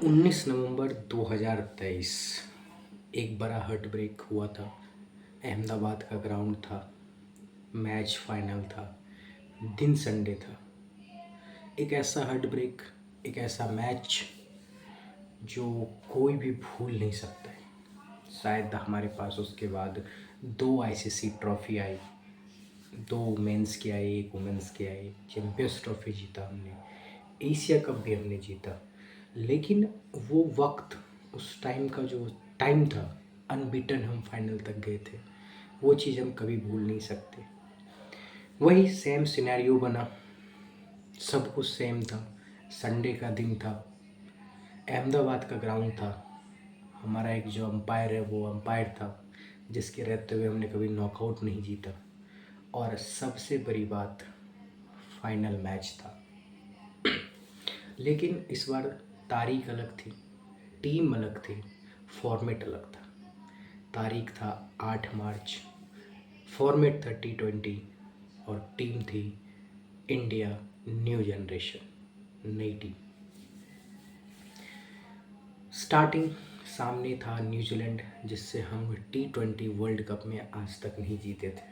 19 नवंबर 2023 एक बड़ा heart break हुआ था। अहमदाबाद का ग्राउंड था, मैच फाइनल था, दिन संडे था। एक ऐसा हार्ट ब्रेक, एक ऐसा मैच जो कोई भी भूल नहीं सकता है। शायद हमारे पास उसके बाद 2 आईसीसी ट्रॉफ़ी आई, 2 मेंस की आई, एक वुमेंस की आई। चैम्पियंस ट्रॉफ़ी जीता हमने, एशिया कप भी हमने जीता। लेकिन वो वक्त, उस टाइम का जो टाइम था, अनबीटन हम फाइनल तक गए थे, वो चीज़ हम कभी भूल नहीं सकते। वही सेम सिनेरियो बना, सब कुछ सेम था। संडे का दिन था, अहमदाबाद का ग्राउंड था। हमारा एक जो अंपायर है वो अंपायर था जिसके रहते हुए हमने कभी नॉकआउट नहीं जीता। और सबसे बड़ी बात, फाइनल मैच था। लेकिन इस बार तारीख अलग थी, टीम अलग थी, फॉर्मेट अलग था। तारीख था 8 मार्च, फॉर्मेट था T20 और टीम थी इंडिया न्यू जनरेशन, नई टीम। स्टार्टिंग सामने था न्यूजीलैंड, जिससे हम T20 वर्ल्ड कप में आज तक नहीं जीते थे।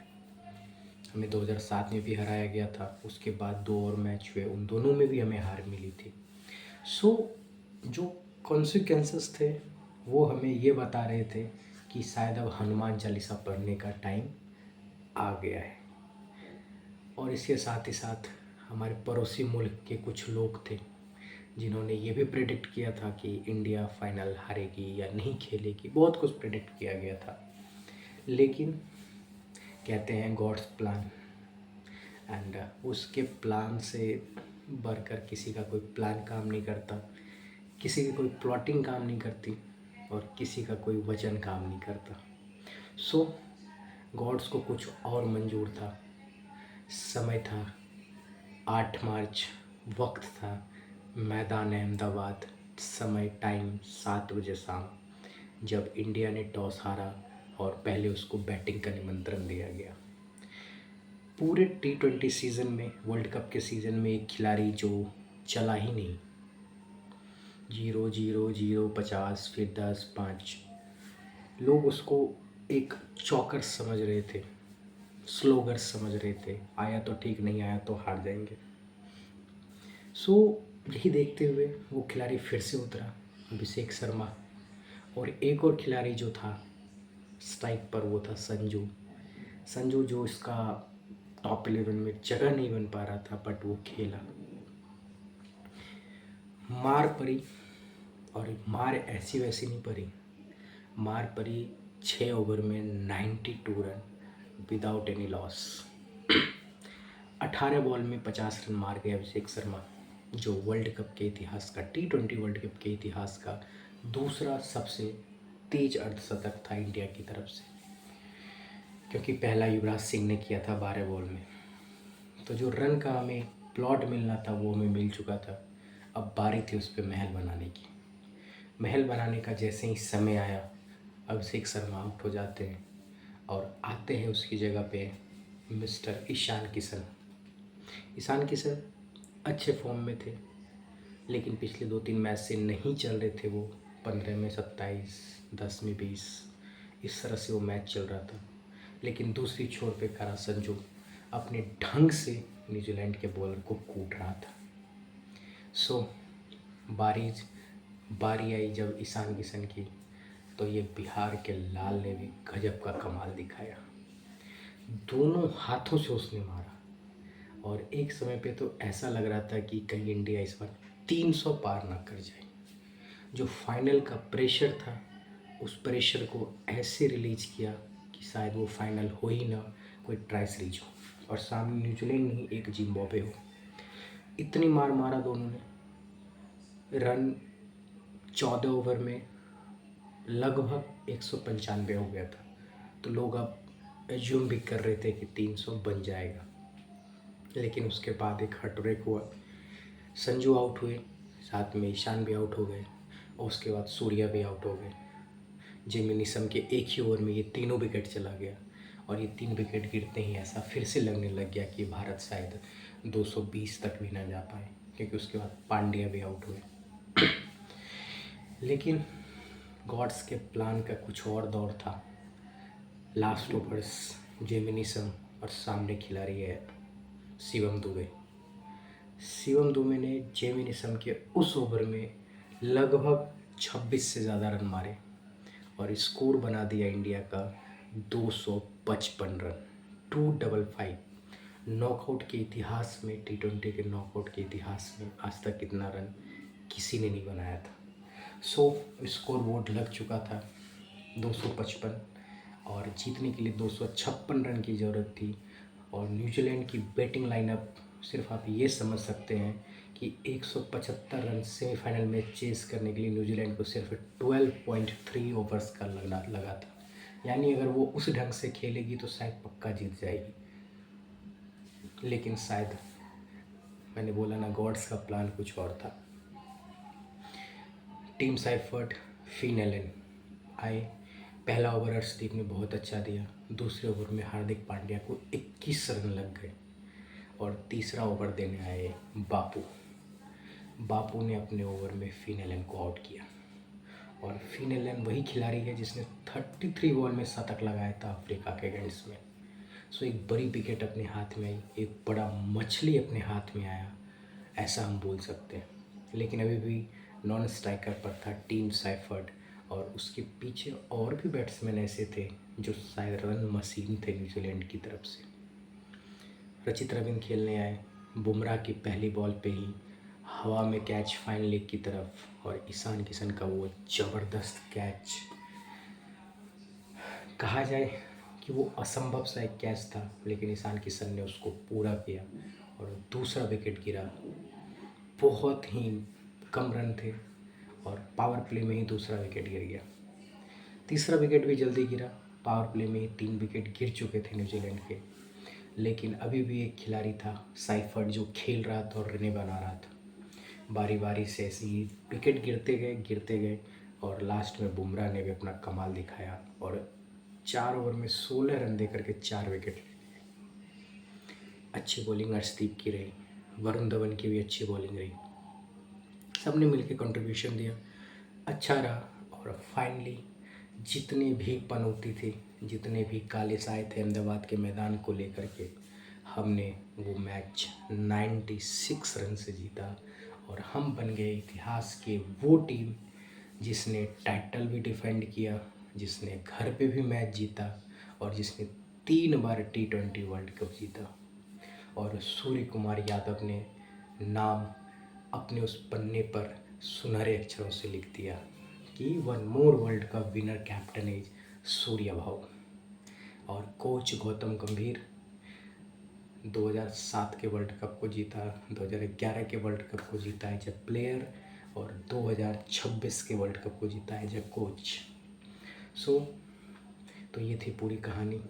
हमें 2007 में भी हराया गया था, उसके बाद 2 और मैच हुए, उन दोनों में भी हमें हार मिली थी। सो जो कॉन्सिक्वेंसेस थे वो हमें ये बता रहे थे कि शायद अब हनुमान चालीसा पढ़ने का टाइम आ गया है। और इसके साथ ही साथ हमारे पड़ोसी मुल्क के कुछ लोग थे जिन्होंने ये भी प्रेडिक्ट किया था कि इंडिया फाइनल हारेगी या नहीं खेलेगी। बहुत कुछ प्रेडिक्ट किया गया था, लेकिन कहते हैं गॉड्स प्लान, एंड उसके प्लान से बढ़कर किसी का कोई प्लान काम नहीं करता, किसी की कोई प्लॉटिंग काम नहीं करती और किसी का कोई वचन काम नहीं करता। सो गॉड्स को कुछ और मंजूर था। समय था 8 मार्च, वक्त था मैदान अहमदाबाद, समय टाइम 7 बजे शाम, जब इंडिया ने टॉस हारा और पहले उसको बैटिंग का निमंत्रण दिया गया। पूरे T20 सीज़न में, वर्ल्ड कप के सीज़न में एक खिलाड़ी जो चला ही नहीं, 0 0 0 50 फिर 10 5, लोग उसको एक चौकर समझ रहे थे, स्लोगर समझ रहे थे, आया तो ठीक, नहीं आया तो हार जाएंगे। सो यही देखते हुए वो खिलाड़ी फिर से उतरा, अभिषेक शर्मा। और एक और खिलाड़ी जो था स्ट्राइक पर, वो था संजू। संजू जो इसका टॉप 11 में जगह नहीं बन पा रहा था, बट वो खेला। मार पड़ी, और मार ऐसी वैसी नहीं पड़ी, मार पड़ी 6 ओवर में 92 run without any loss. 18 ball में 50 रन मार गए अभिषेक शर्मा, जो वर्ल्ड कप के इतिहास का, T20 वर्ल्ड कप के इतिहास का दूसरा सबसे तेज अर्धशतक था इंडिया की तरफ से, क्योंकि पहला युवराज सिंह ने किया था 12 बॉल में। तो जो रन का हमें प्लॉट मिलना था वो हमें मिल चुका था। अब बारी थी उस पर महल बनाने की। महल बनाने का जैसे ही समय आया, अभिषेक शर्मा आउट हो जाते हैं और आते हैं उसकी जगह पे मिस्टर ईशान किशन। ईशान किशन अच्छे फॉर्म में थे, लेकिन पिछले 2-3 मैच से नहीं चल रहे थे वो। 15 में 27, 10 में 20, इस तरह से वो मैच चल रहा था। लेकिन दूसरी छोर पे खड़ा संजू अपने ढंग से न्यूजीलैंड के बॉलर को कूट रहा था। सो बारी आई जब ईशान किशन की, तो ये बिहार के लाल ने भी गजब का कमाल दिखाया। दोनों हाथों से उसने मारा, और एक समय पे तो ऐसा लग रहा था कि कहीं इंडिया इस बार 300 पार ना कर जाए। जो फाइनल का प्रेशर था, उस प्रेशर को ऐसे रिलीज किया कि शायद वो फाइनल हो ही ना, कोई ट्राई सीरीज हो और सामने न्यूजीलैंड नहीं, एक जिम्बाब्वे हो। इतनी मार मारा दोनों ने। रन 14 ओवर में लगभग 195 हो गया था, तो लोग अब एज्यूम भी कर रहे थे कि 300 बन जाएगा। लेकिन उसके बाद एक हार्ट ब्रेक हुआ, संजू आउट हुए, साथ में ईशान भी आउट हो गए, और उसके बाद सूर्या भी आउट हो गए। जिमी निशम के एक ही ओवर में ये तीनों विकेट चला गया, और ये 3 विकेट गिरते ही ऐसा फिर से लगने लग गया कि भारत शायद 220 तक भी ना जा पाए, क्योंकि उसके बाद पांड्या भी आउट हुए। लेकिन गॉड्स के प्लान का कुछ और दौर था। लास्ट ओवर्स जेमिनिसम और सामने खिलाड़ी है शिवम दुबे। शिवम दुबे ने जेमिनिसम के उस ओवर में लगभग 26 से ज़्यादा रन मारे और स्कोर बना दिया इंडिया का 255 रन, 255। नॉकआउट के इतिहास में, T20 के नॉकआउट के इतिहास में आज तक इतना रन किसी ने नहीं बनाया था। सो स्कोर बोर्ड लग चुका था 255 और जीतने के लिए 256 रन की ज़रूरत थी। और न्यूजीलैंड की बैटिंग लाइनअप, सिर्फ आप ये समझ सकते हैं कि 175 रन सेमीफाइनल में चेस करने के लिए न्यूजीलैंड को सिर्फ 12.3 ओवर्स का लगा था। यानी अगर वो उस ढंग से खेलेगी तो शायद पक्का जीत जाएगी। लेकिन शायद, मैंने बोला ना, गॉड्स का प्लान कुछ और था। टीम साइफर्ट, फिन एलन आए। पहला ओवर अर्शदीप ने बहुत अच्छा दिया। दूसरे ओवर में हार्दिक पांड्या को 21 रन लग गए और तीसरा ओवर देने आए बापू ने अपने ओवर में फिन एलन को आउट किया। और फिन एलन वही खिलाड़ी है जिसने 33 बॉल में शतक लगाया था अफ्रीका के अगेंस्ट में। सो एक बड़ी विकेट अपने हाथ में आई, एक बड़ा मछली अपने हाथ में आया, ऐसा हम बोल सकते हैं। लेकिन अभी भी नॉन स्ट्राइकर पर था टीम साइफर्ट और उसके पीछे और भी बैट्समैन ऐसे थे जो शायद रन मशीन थे न्यूजीलैंड की तरफ से। रचित रविंद्र खेलने आए। बुमराह की पहली बॉल पे ही हवा में कैच फाइन लेग की तरफ और ईशान किशन का वो ज़बरदस्त कैच, कहा जाए कि वो असंभव सा एक कैच था, लेकिन ईशान किशन ने उसको पूरा किया और दूसरा विकेट गिरा। बहुत ही कम रन थे और पावर प्ले में ही दूसरा विकेट गिर गया। तीसरा विकेट भी जल्दी गिरा। पावर प्ले में ही 3 विकेट गिर चुके थे न्यूजीलैंड के। लेकिन अभी भी एक खिलाड़ी था साइफर्ट जो खेल रहा था और रनें बना रहा था। बारी बारी से ऐसे ही विकेट गिरते गए और लास्ट में बुमराह ने भी अपना कमाल दिखाया और 4 ओवर में 16 रन देकर के 4 विकेट ले लिए। अच्छी बॉलिंग अर्शदीप की रही, वरुण धवन की भी अच्छी बॉलिंग रही। सबने मिलकर कंट्रीब्यूशन दिया, अच्छा रहा। और फाइनली जितने भी पनौती थे, जितने भी काले साए थे अहमदाबाद के मैदान को लेकर के, हमने वो मैच 96 रन से जीता और हम बन गए इतिहास के वो टीम जिसने टाइटल भी डिफेंड किया, जिसने घर पे भी मैच जीता और जिसने 3 बार T20 वर्ल्ड कप जीता। और सूर्य कुमार यादव ने नाम अपने उस पन्ने पर सुनहरे अक्षरों से लिख दिया कि 1 more world cup winner captain is Surya भाऊ। और कोच गौतम गंभीर 2007 के वर्ल्ड कप को जीता, 2011 के वर्ल्ड कप को जीता एज ए प्लेयर और 2026 के वर्ल्ड कप को जीता एज ए कोच। तो ये थी पूरी कहानी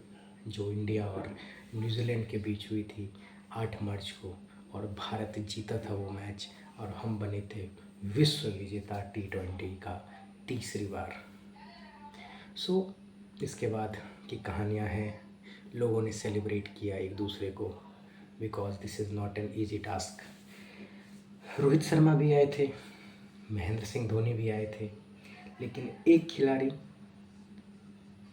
जो इंडिया और न्यूजीलैंड के बीच हुई थी 8 मार्च को। और भारत जीता था वो मैच और हम बने थे विश्व विजेता T20 का तीसरी बार। इसके बाद की कहानियाँ हैं, लोगों ने सेलिब्रेट किया एक दूसरे को, because this is not an easy task. Rohit Sharma भी आए थे, महेंद्र सिंह धोनी भी आए थे, लेकिन एक खिलाड़ी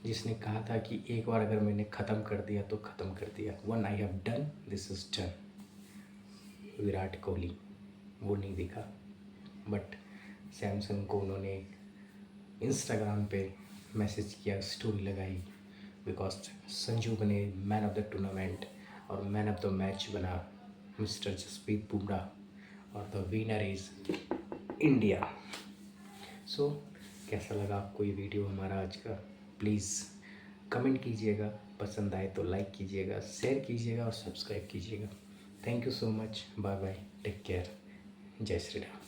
जिसने कहा था कि एक बार अगर मैंने ख़त्म कर दिया तो ख़त्म कर दिया, one I have done this is done, Virat Kohli. वो नहीं दिखा, बट सैमसंग को उन्होंने इंस्टाग्राम पे मैसेज किया, स्टोरी लगाई, बिकॉज संजू बने मैन ऑफ द टूर्नामेंट और मैन ऑफ द मैच बना मिस्टर जसप्रीत बुमराह और द विनर इज़ इंडिया। कैसा लगा आपको ये वीडियो हमारा आज का? प्लीज़ कमेंट कीजिएगा, पसंद आए तो लाइक कीजिएगा, शेयर कीजिएगा और सब्सक्राइब कीजिएगा। Thank you so much, bye bye, take care, जय श्री राम।